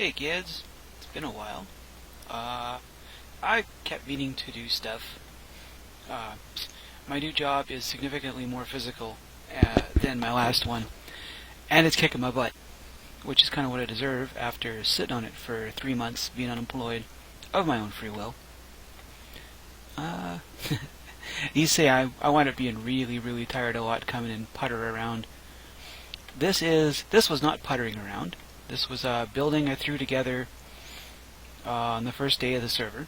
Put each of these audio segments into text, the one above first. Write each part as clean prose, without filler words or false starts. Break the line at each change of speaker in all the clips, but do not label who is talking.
Hey kids, it's been a while. I kept meaning to do stuff. Uh, my new job is significantly more physical than my last one, and it's kicking my butt, which is kind of what I deserve after sitting on it for 3 months, being unemployed, of my own free will. You say I wind up being really, really tired a lot coming and putter around. This was not puttering around. This was a building I threw together on the first day of the server,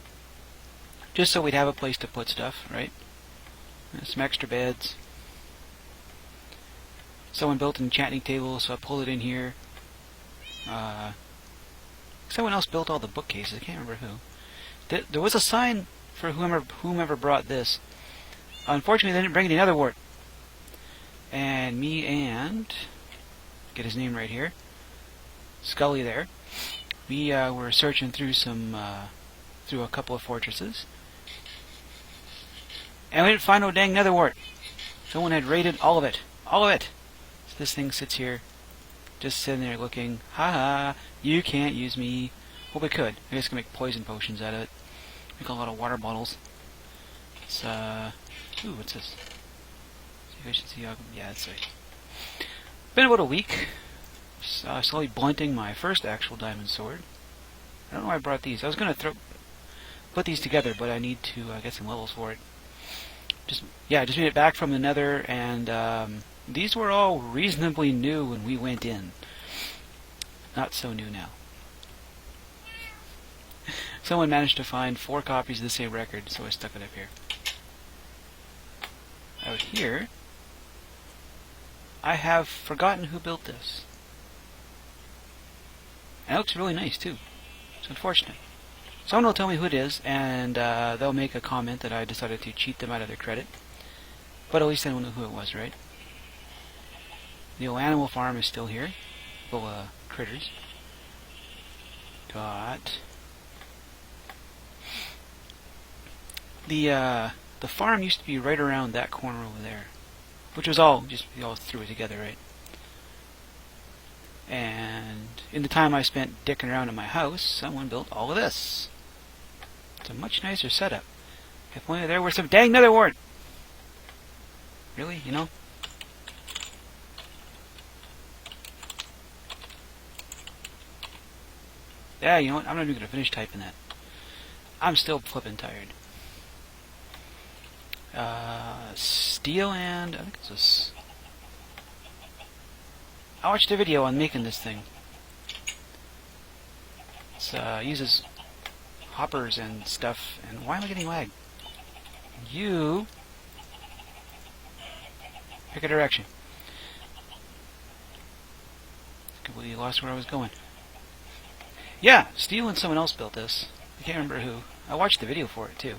just so we'd have a place to put stuff, right? Some extra beds. Someone built an enchanting table, so I pulled it in here. Someone else built all the bookcases. I can't remember who. There was a sign for whomever brought this. Unfortunately, they didn't bring any netherwort. And me and get his name right here, Scully there. We were searching through through a couple of fortresses, and we didn't find no dang netherwort. Someone had raided all of it. All of it! So this thing sits here, just sitting there looking, haha, you can't use me. Well, we could. I guess we can make poison potions out of it. Make a lot of water bottles. It's, ooh, what's this? Efficiency, yeah, that's right. Been about a week. Slowly blunting my first actual diamond sword. I don't know why I brought these. I was going to put these together, but I need to get some levels for it. Just made it back from the nether, and these were all reasonably new when we went in. Not so new now. Someone managed to find 4 copies of the same record, so I stuck it up here. Out here, I have forgotten who built this. And it looks really nice too. It's unfortunate. Someone will tell me who it is, and they'll make a comment that I decided to cheat them out of their credit. But at least I don't know who it was, right? The old animal farm is still here, full of critters. Got the farm used to be right around that corner over there, which was all threw it together, right? And in the time I spent dicking around in my house, someone built all of this. It's a much nicer setup. If only there were some dang netherwort! Really? You know? Yeah, you know what? I'm not even going to finish typing that. I'm still flippin' tired. Steel and... I think it's this... I watched a video on making this thing. It uses hoppers and stuff, and why am I getting lag? You pick a direction. Completely lost where I was going. Yeah, Steel and someone else built this. I can't remember who. I watched the video for it too.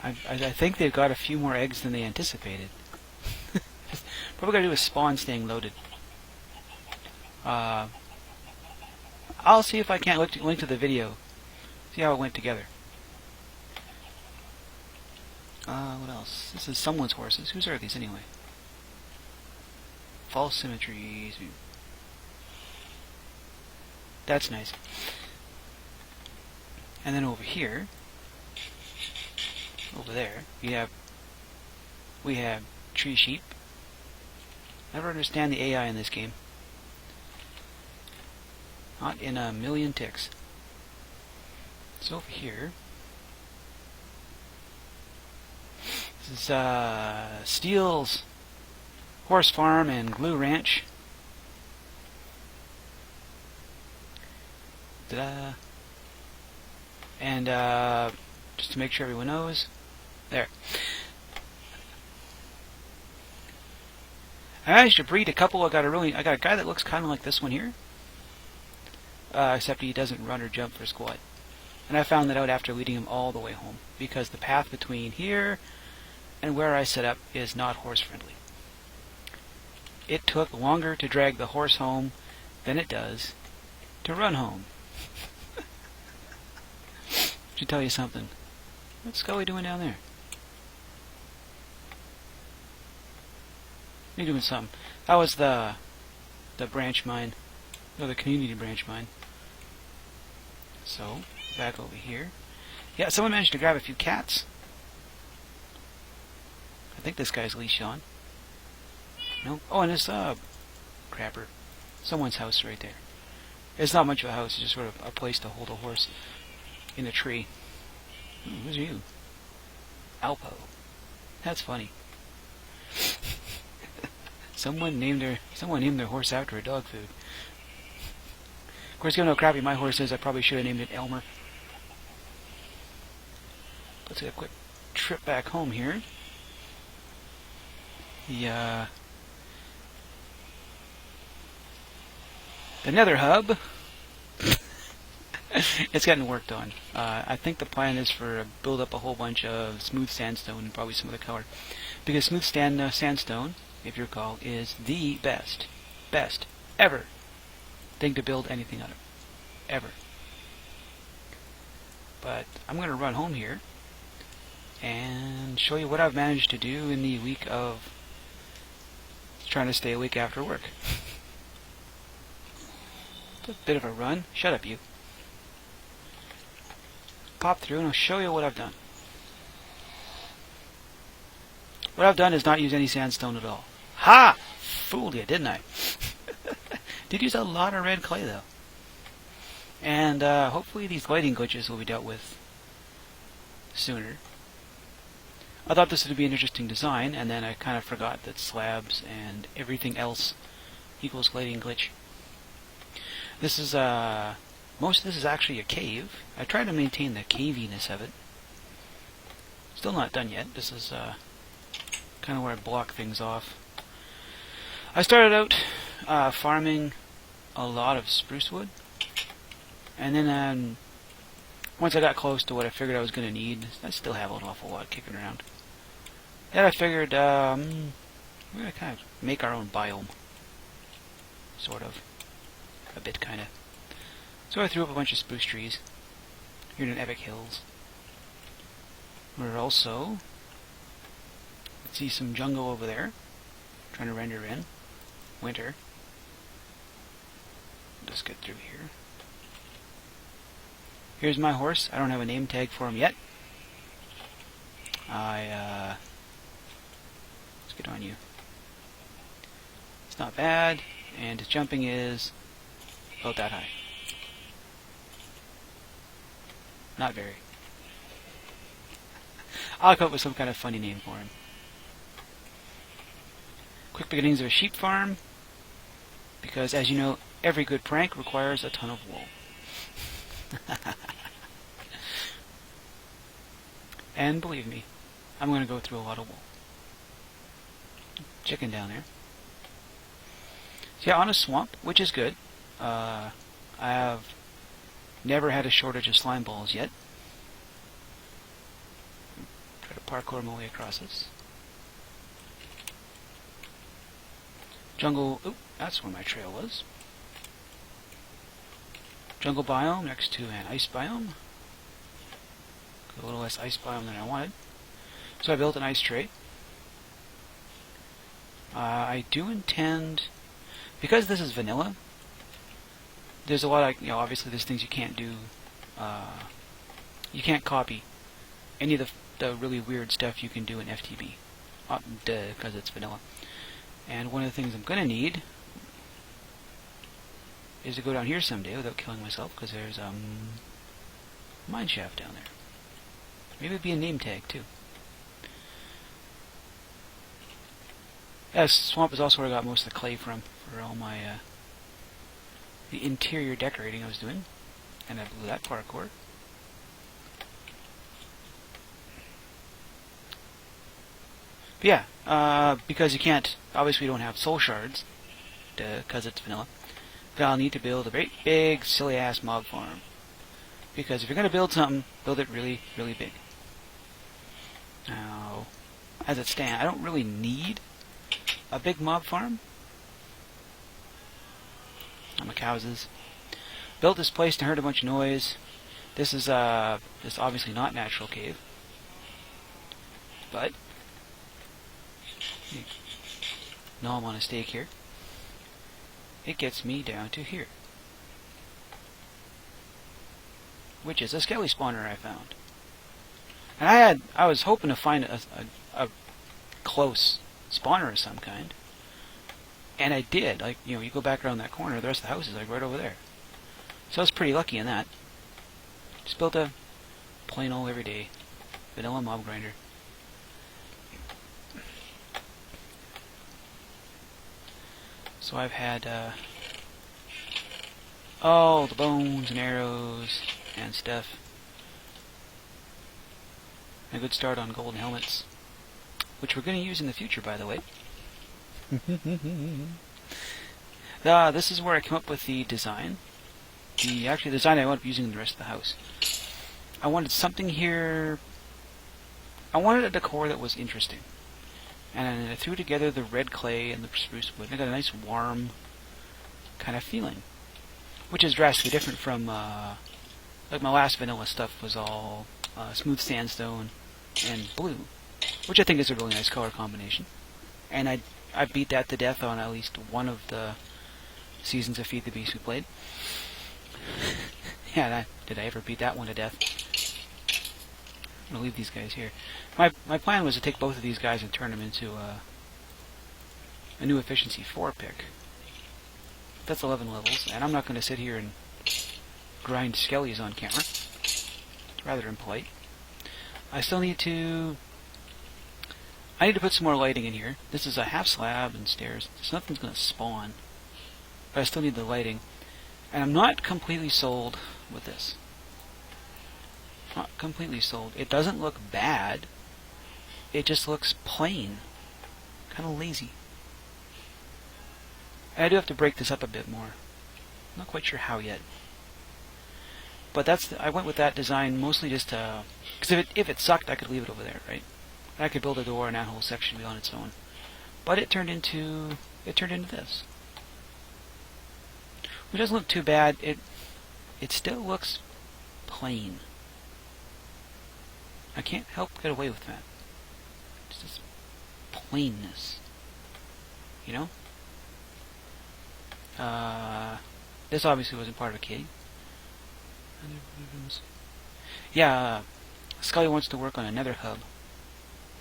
I think they've got a few more eggs than they anticipated. Probably gotta do with spawn staying loaded. I'll see if I can't link to the video. See how it went together. What else? This is someone's horses. Whose are these anyway? False symmetries. That's nice. And then over here, over there, we have tree sheep. Never understand the AI in this game. Not in a million ticks. So over here, this is Steel's horse farm and glue ranch. Ta-da! And just to make sure everyone knows, there. I managed to breed a couple. I got a guy that looks kind of like this one here, except he doesn't run or jump for squat. And I found that out after leading him all the way home, because the path between here and where I set up is not horse friendly. It took longer to drag the horse home than it does to run home. Should tell you something. What's Scully doing down there? You're doing something. That was the branch mine, or the community branch mine. So back over here. Yeah, someone managed to grab a few cats. I think this guy's leash on. No. Oh, and this crapper. Someone's house right there. It's not much of a house. It's just sort of a place to hold a horse in a tree. Ooh, who's you? Alpo. That's funny. Someone named their horse after a dog food. Of course, given how crappy my horse is, I probably should have named it Elmer. Let's get a quick trip back home here. The Nether Hub. It's getting worked on. I think the plan is for build up a whole bunch of smooth sandstone and probably some other color, because smooth sandstone, if you recall, is the best ever thing to build anything out of, ever. But I'm going to run home here and show you what I've managed to do in the week of trying to stay awake after work. A bit of a run. Shut up, you. Pop through and I'll show you what I've done. What I've done is not use any sandstone at all. Ha! Fooled you, didn't I? Did use a lot of red clay, though. And hopefully these lighting glitches will be dealt with sooner. I thought this would be an interesting design, and then I kind of forgot that slabs and everything else equals lighting glitch. This is, most of this is actually a cave. I try to maintain the caviness of it. Still not done yet. This is, kind of where I block things off. I started out, farming a lot of spruce wood. And then, once I got close to what I figured I was going to need, I still have an awful lot kicking around. Then I figured, we're going to kind of make our own biome. Sort of. A bit, kind of. So I threw up a bunch of spruce trees here in Epic Hills. We're also, let's see, some jungle over there. Trying to render in winter. Just get through here. Here's my horse. I don't have a name tag for him yet. Let's get on you. It's not bad, and his jumping is about that high. Not very. I'll come up with some kind of funny name for him. Quick beginnings of a sheep farm, because as you know, every good prank requires a ton of wool. And believe me, I'm going to go through a lot of wool. Chicken down there. So yeah, on a swamp, which is good. I have never had a shortage of slime balls yet. Try to parkour my way across this. Jungle, oop, that's where my trail was. Jungle biome next to an ice biome. A little less ice biome than I wanted. So I built an ice tray. I do intend, because this is vanilla, there's a lot of, obviously there's things you can't do. You can't copy any of the really weird stuff you can do in FTB. Because it's vanilla. And one of the things I'm going to need is to go down here someday without killing myself, because there's a mine shaft down there. Maybe it'd be a name tag too. Yes, swamp is also where I got most of the clay from for all my the interior decorating I was doing, and I blew that parkour. But yeah, because you can't, obviously we don't have soul shards, because it's vanilla, then I'll need to build a very big, silly-ass mob farm. Because if you're going to build something, build it really, really big. Now, as it stands, I don't really need a big mob farm. My cows is. Built this place to heard a bunch of noise. This is this obviously not natural cave. But No, I'm on a stake here. It gets me down to here, which is a skelly spawner I found. And I was hoping to find a close spawner of some kind, and I did. Like, you know, you go back around that corner, the rest of the house is like right over there. So I was pretty lucky in that. Just built a plain old everyday vanilla mob grinder. So I've had all the bones and arrows and stuff. A good start on golden helmets, which we're going to use in the future, by the way. This is where I came up with the design. The design I wound up using in the rest of the house. I wanted something here. I wanted a decor that was interesting. And I threw together the red clay and the spruce wood, and I got a nice warm kind of feeling, which is drastically different from like my last vanilla stuff was all smooth sandstone and blue, which I think is a really nice color combination. And I beat that to death on at least one of the seasons of Feed the Beast we played. Yeah, did I ever beat that one to death? I'm gonna leave these guys here. My plan was to take both of these guys and turn them into a new efficiency 4 pick. That's 11 levels, and I'm not going to sit here and grind skellies on camera. It's rather impolite. I still need to... I need to put some more lighting in here. This is a half slab and stairs, so nothing's going to spawn. But I still need the lighting. And I'm not completely sold with this. Not completely sold. It doesn't look bad. It just looks plain. Kind of lazy. And I do have to break this up a bit more. Not quite sure how yet. But I went with that design mostly just to... Because if it sucked, I could leave it over there, right? I could build a door and that whole section be on its own. But it turned into this. It doesn't look too bad. It still looks plain. I can't help get away with that. It's this plainness. You know? This obviously wasn't part of a key. Yeah, Scully wants to work on another hub.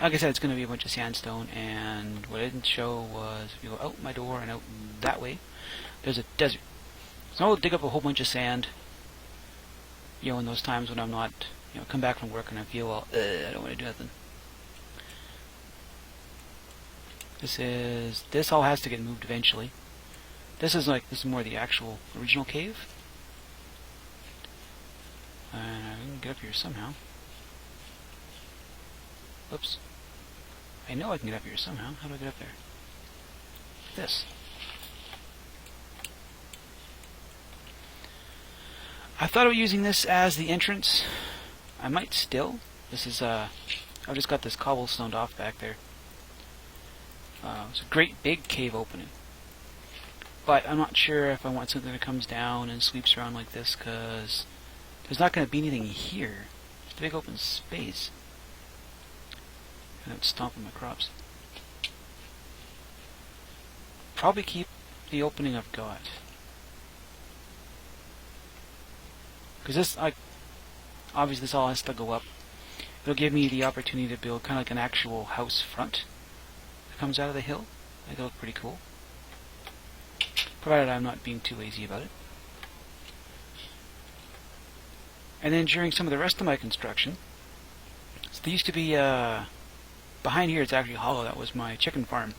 Like I said, it's going to be a bunch of sandstone, and what I didn't show was if you go out my door and out that way, there's a desert. So I'll dig up a whole bunch of sand, you know, in those times when I'm not, you know, come back from work and I feel, well, I don't want to do nothing. This all has to get moved eventually. This is more the actual original cave. And I can get up here somehow. Oops. I know I can get up here somehow. How do I get up there? This. I thought of using this as the entrance. I might still. This is, I've just got this cobblestoned off back there. It's a great big cave opening. But I'm not sure if I want something that comes down and sweeps around like this, because there's not going to be anything here. It's a big open space. And I'm stomping my crops. Probably keep the opening I've got. Because this, obviously this all has to go up. It'll give me the opportunity to build kind of like an actual house front that comes out of the hill. I think it'll look pretty cool. Provided I'm not being too lazy about it. And then during some of the rest of my construction, so there used to be, behind here it's actually hollow, that was my chicken farm,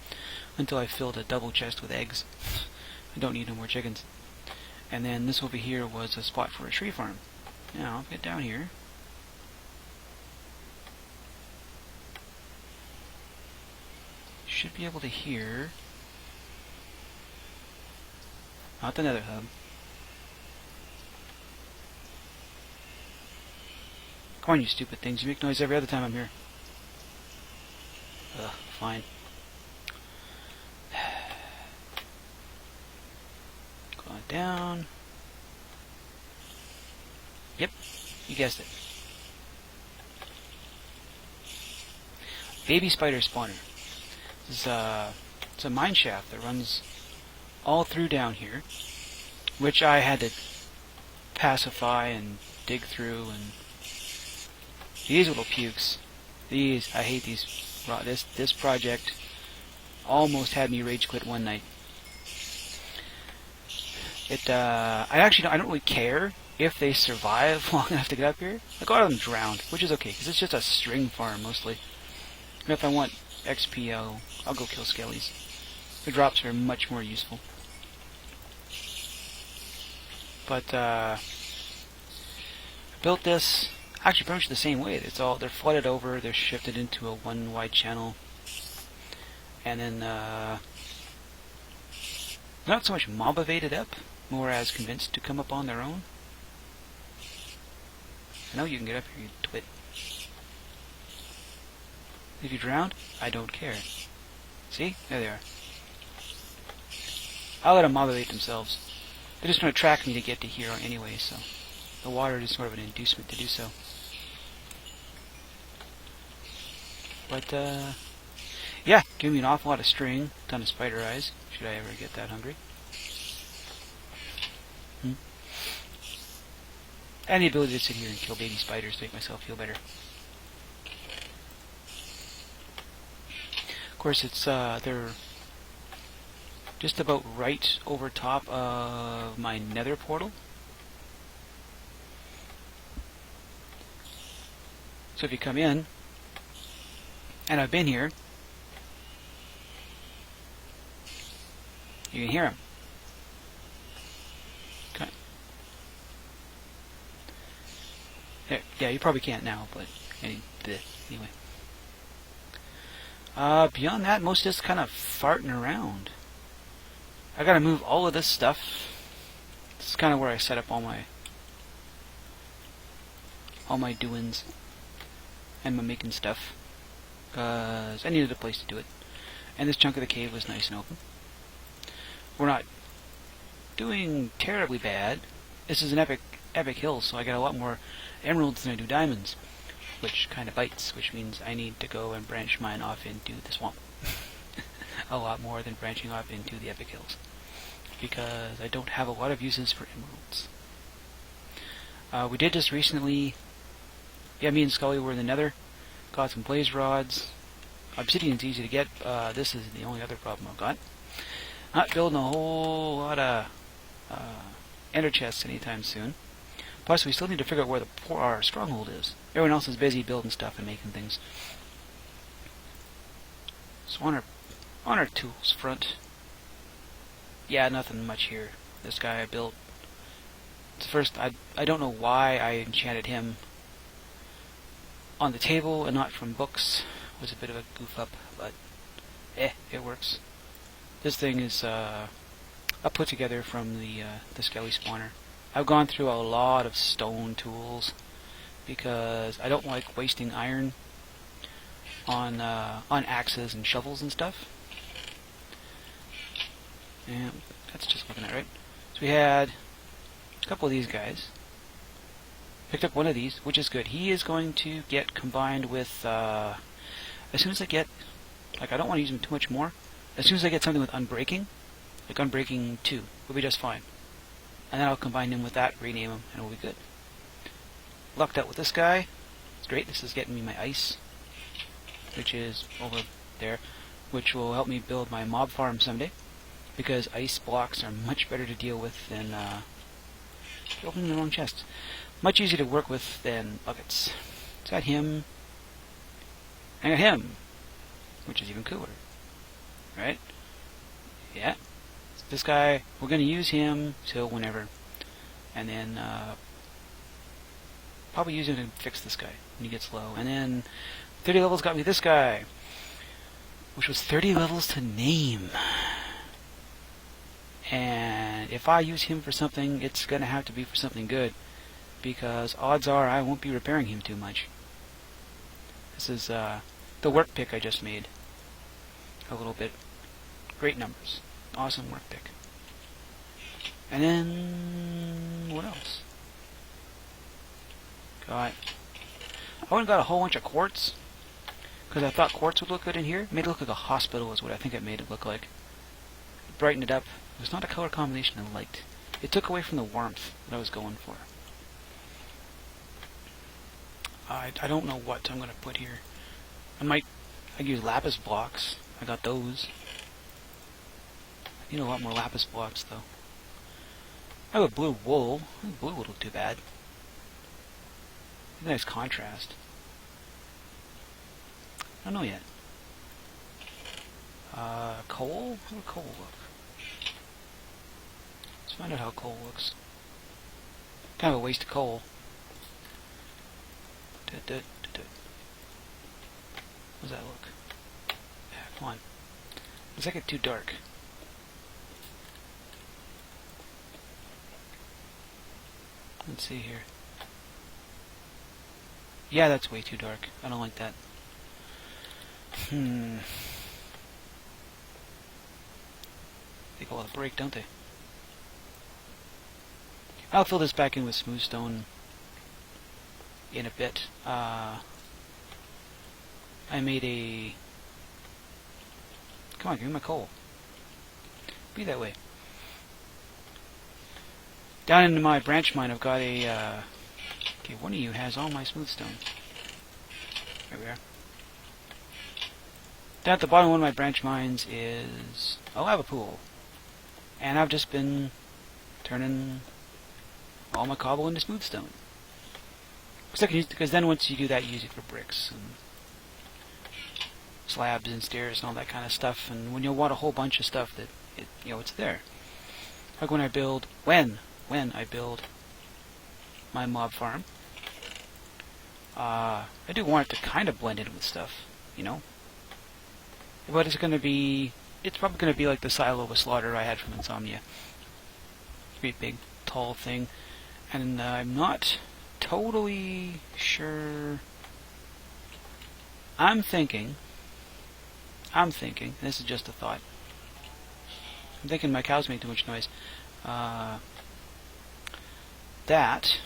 until I filled a double chest with eggs. I don't need no more chickens. And then this over here was a spot for a tree farm. Now, I'll get down here. Should be able to hear... Not the nether hub. Come on, you stupid things. You make noise every other time I'm here. Ugh, fine. Go on down. Yep, you guessed it. Baby spider spawner. This is It's a mine shaft that runs all through down here, which I had to pacify and dig through. And these little pukes, I hate these. This project almost had me rage quit one night. I don't really care if they survive long enough to get up here. Like, a lot of them drowned, which is okay, because it's just a string farm, mostly. And if I want XP, I'll go kill skellies. The drops are much more useful. But, I built this, actually pretty much the same way. They're flooded over, they're shifted into a one wide channel. And then, not so much motivated up, more as convinced to come up on their own. I know you can get up here, you twit. If you drowned, I don't care. See? There they are. I'll let them motivate themselves. They're just going to track me to get to here anyway, so the water is sort of an inducement to do so. But, yeah, give me an awful lot of string, a ton of spider eyes, should I ever get that hungry. And the ability to sit here and kill baby spiders to make myself feel better. Of course, they're just about right over top of my nether portal. So if you come in, and I've been here, you can hear them. Okay. Yeah, you probably can't now, but anyway. Beyond that, most just kind of farting around. I gotta move all of this stuff. This is kind of where I set up all my doings and my making stuff, because I needed a place to do it. And this chunk of the cave was nice and open. We're not doing terribly bad. This is an epic hill, so I got a lot more emeralds than I do diamonds, which kind of bites, which means I need to go and branch mine off into the swamp. A lot more than branching off into the epic hills, because I don't have a lot of uses for emeralds. We did just recently, me and Scully were in the nether, got some blaze rods. Obsidian's easy to get, this is the only other problem I've got. Not building a whole lot of ender chests anytime soon. Plus, we still need to figure out where our stronghold is. Everyone else is busy building stuff and making things. So on our tools front, yeah, nothing much here. This guy I built. It's first, I don't know why I enchanted him on the table and not from books. It was a bit of a goof up, but it works. This thing is I put together from the skelly spawner. I've gone through a lot of stone tools because I don't like wasting iron on axes and shovels and stuff. And that's just looking at it, right? So we had a couple of these guys. Picked up one of these, which is good. He is going to get combined with as soon as I get, like, I don't want to use him too much more. As soon as I get something with unbreaking, like unbreaking 2, will be just fine. And then I'll combine him with that, rename him, and we'll be good. Lucked out with this guy. It's great. This is getting me my ice, which is over there, which will help me build my mob farm someday, because ice blocks are much better to deal with than opening the wrong chest. Much easier to work with than buckets. So I got him. I got him, which is even cooler. Right? Yeah. This guy, we're going to use him till whenever. And then, probably use him to fix this guy when he gets low. And then, 30 levels got me this guy, which was 30 levels to name. And if I use him for something, it's going to have to be for something good, because odds are I won't be repairing him too much. This is the work pick I just made. A little bit. Great numbers. Awesome work pick. And then what else? I went and got a whole bunch of quartz, because I thought quartz would look good in here. It made it look like a hospital is what I think it made it look like. Brightened it up. It was not a color combination I liked. It took away from the warmth that I was going for. I don't know what I'm going to put here. I could use lapis blocks. I got those. I need a lot more lapis blocks though. I have a blue wool. Blue would look too bad. Nice contrast. I don't know yet. Coal? How would coal look? Let's find out how coal looks. Kind of a waste of coal. How does that look? Yeah, come on. Looks like it's too dark. Let's see here. Yeah, that's way too dark. I don't like that. They take a lot of break, don't they? I'll fill this back in with smooth stone in a bit. I made a... Come on, give me my coal. Be that way. Down into my branch mine, I've got a... okay, one of you has all my smooth stone. There we are. Down at the bottom of one of my branch mines is a lava pool. And I've just been turning all my cobble into smooth stone. Because then once you do that, you use it for bricks and slabs and stairs and all that kind of stuff. And when you want a whole bunch of stuff, that it's there. Like when I build my mob farm, I do want it to kind of blend in with stuff, But it's probably going to be like the silo with slaughter I had from Insomnia. Great big, tall thing. And I'm not totally sure. I'm thinking, this is just a thought. I'm thinking my cows make too much noise. That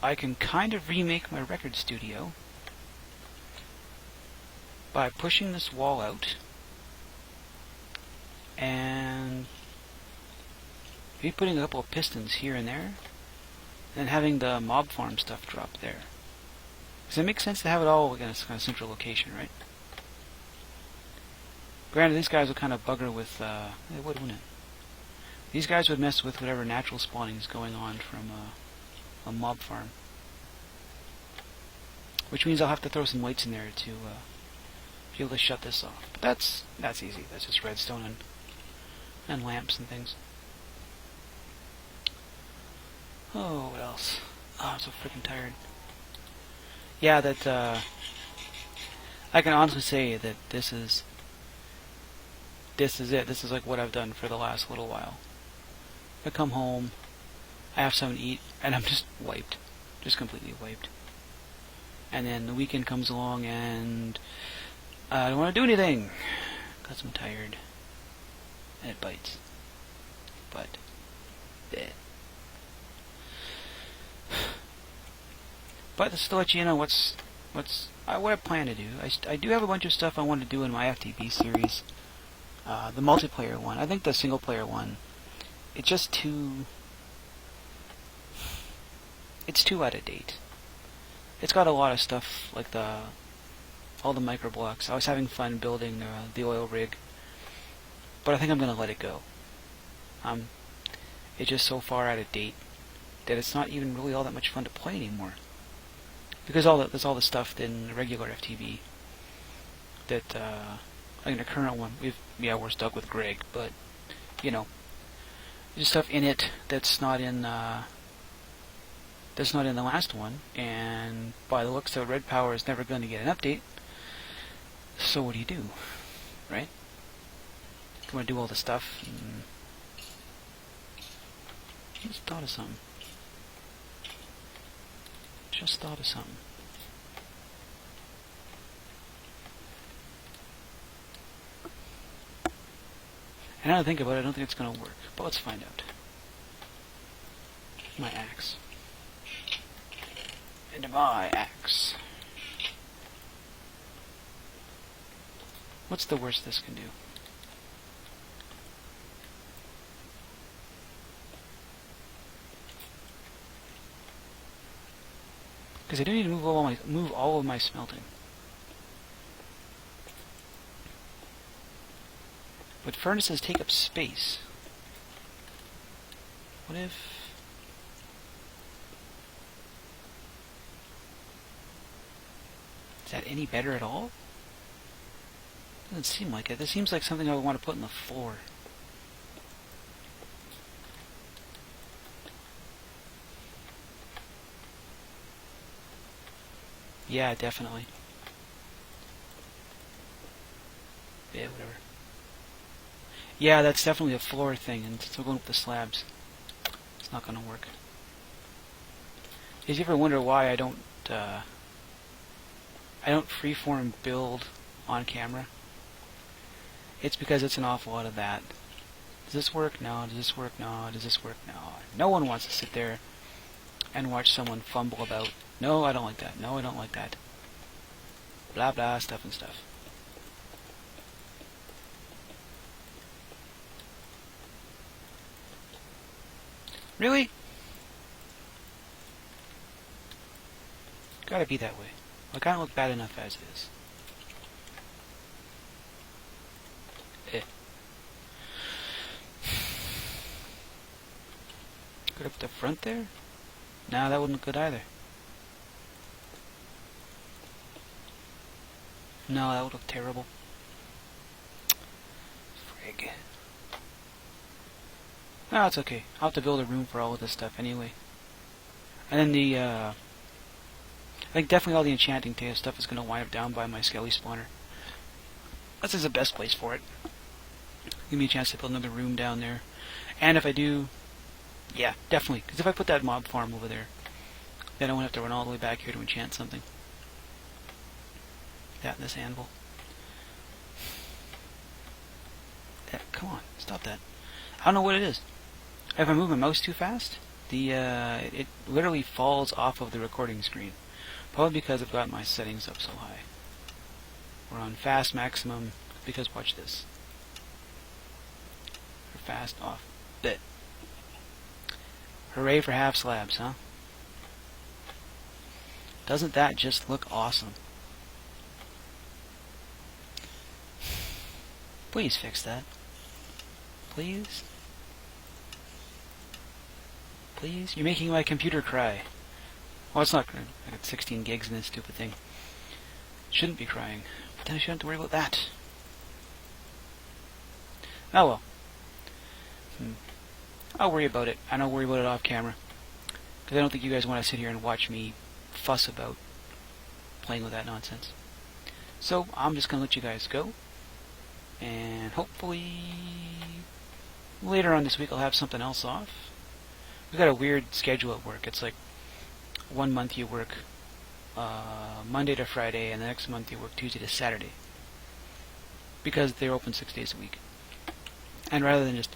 I can kind of remake my record studio by pushing this wall out and maybe putting a couple of pistons here and there and having the mob farm stuff drop there. Does it make sense to have it all in a kind of central location, right? Granted, these guys will kind of bugger with, they would, wouldn't it? These guys would mess with whatever natural spawning is going on from a mob farm. Which means I'll have to throw some lights in there to be able to shut this off. But that's easy. That's just redstone and lamps and things. Oh, what else? Oh, I'm so freaking tired. Yeah, that I can honestly say that this is it. This is like what I've done for the last little while. I come home, I have something to eat, and I'm just wiped. Just completely wiped. And then the weekend comes along and I don't want to do anything because I'm tired. And it bites. But, bleh. But just to let you know what I plan to do. I do have a bunch of stuff I want to do in my FTB series. The multiplayer one. I think the single player one, it's just too out of date. It's got a lot of stuff like all the micro blocks. I was having fun building the oil rig, but I think I'm gonna let it go. It's just so far out of date that it's not even really all that much fun to play anymore. Because there's all the stuff in the regular FTB that like in the current one we're stuck with Greg, but there's stuff in it that's not in the last one, and by the looks of it, Red Power is never going to get an update. So what do? Right? I'm going to do all the stuff. Just thought of something. And now that I think about it, I don't think it's going to work. But let's find out. My axe. And my axe. What's the worst this can do? Because I do need to move all of my smelting. But furnaces take up space. What if... Is that any better at all? Doesn't seem like it. This seems like something I would want to put in the floor. Yeah, definitely. Yeah, whatever. Yeah, that's definitely a floor thing, and still going with the slabs. It's not going to work. Did you ever wonder why I don't freeform build on camera? It's because it's an awful lot of that. Does this work? No. Does this work? No. Does this work? No. No one wants to sit there and watch someone fumble about. No, I don't like that. No, I don't like that. Blah blah, stuff and stuff. Really? Gotta be that way. Like, I don't look bad enough as is. Could I put the front there? Nah, that wouldn't look good either. No, that would look terrible. Frig. No, it's okay. I'll have to build a room for all of this stuff anyway. And then the, I think definitely all the enchanting stuff is going to wind up down by my skelly spawner. This is the best place for it. Give me a chance to build another room down there. And if I do... Yeah, definitely. Because if I put that mob farm over there, then I won't have to run all the way back here to enchant something. That and this anvil. Come on, stop that. I don't know what it is. If I move my mouse too fast, it literally falls off of the recording screen. Probably because I've got my settings up so high. We're on fast maximum, because watch this. We're fast off. Bit. Hooray for half slabs, huh? Doesn't that just look awesome? Please fix that. Please? Please? You're making my computer cry. Well, it's not crying. I got 16 gigs in this stupid thing. Shouldn't be crying. But then I shouldn't have to worry about that. Oh well. I'll worry about it. And I'll worry about it off camera. Because I don't think you guys want to sit here and watch me fuss about playing with that nonsense. So, I'm just going to let you guys go. And hopefully later on this week I'll have something else off. We've got a weird schedule at work. It's like 1 month you work Monday to Friday, and the next month you work Tuesday to Saturday. Because they're open 6 days a week. And rather than just,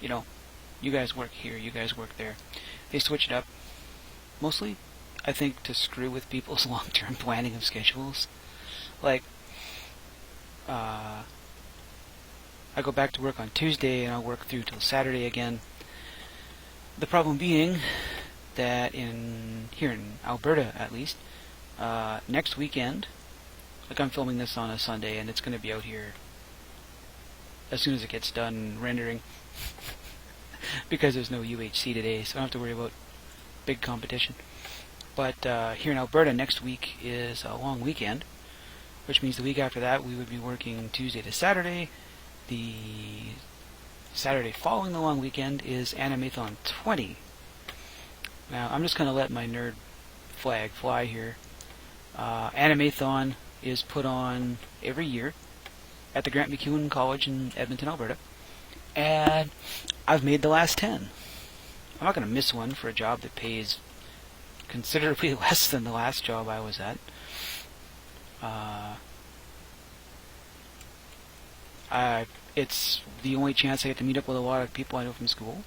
you know, you guys work here, you guys work there, they switch it up. Mostly, I think, to screw with people's long-term planning of schedules. Like, I go back to work on Tuesday and I'll work through till Saturday again. The problem being that here in Alberta at least, next weekend, like I'm filming this on a Sunday and it's going to be out here as soon as it gets done rendering because there's no UHC today, so I don't have to worry about big competition. But here in Alberta next week is a long weekend, which means the week after that we would be working Tuesday to Saturday. The Saturday following the long weekend is Animathon 20. Now, I'm just going to let my nerd flag fly here. Animathon is put on every year at the Grant MacEwan College in Edmonton, Alberta. And I've made the last 10. I'm not going to miss one for a job that pays considerably less than the last job I was at. It's the only chance I get to meet up with a lot of people I know from school.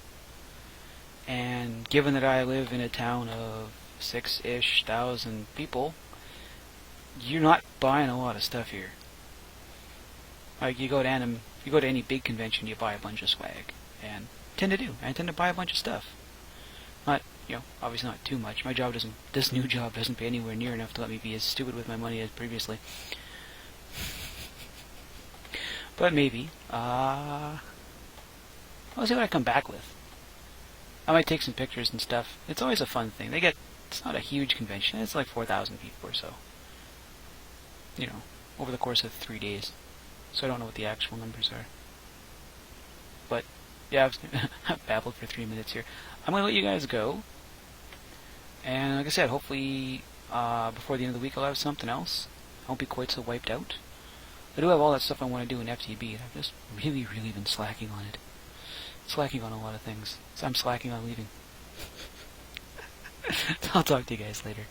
And given that I live in a town of 6-ish thousand people, you're not buying a lot of stuff here. Like, you go to any big convention, you buy a bunch of swag. And I tend to buy a bunch of stuff. Not, obviously not too much. This new job doesn't pay anywhere near enough to let me be as stupid with my money as previously. But maybe. I'll see what I come back with. I might take some pictures and stuff. It's always a fun thing. It's not a huge convention. It's like 4,000 people or so. Over the course of 3 days. So I don't know what the actual numbers are. But, yeah, I've babbled for 3 minutes here. I'm going to let you guys go. And like I said, hopefully before the end of the week I'll have something else. I won't be quite so wiped out. I do have all that stuff I want to do in FTB. I've just really, really been slacking on it. Slacking on a lot of things. So I'm slacking on leaving. I'll talk to you guys later.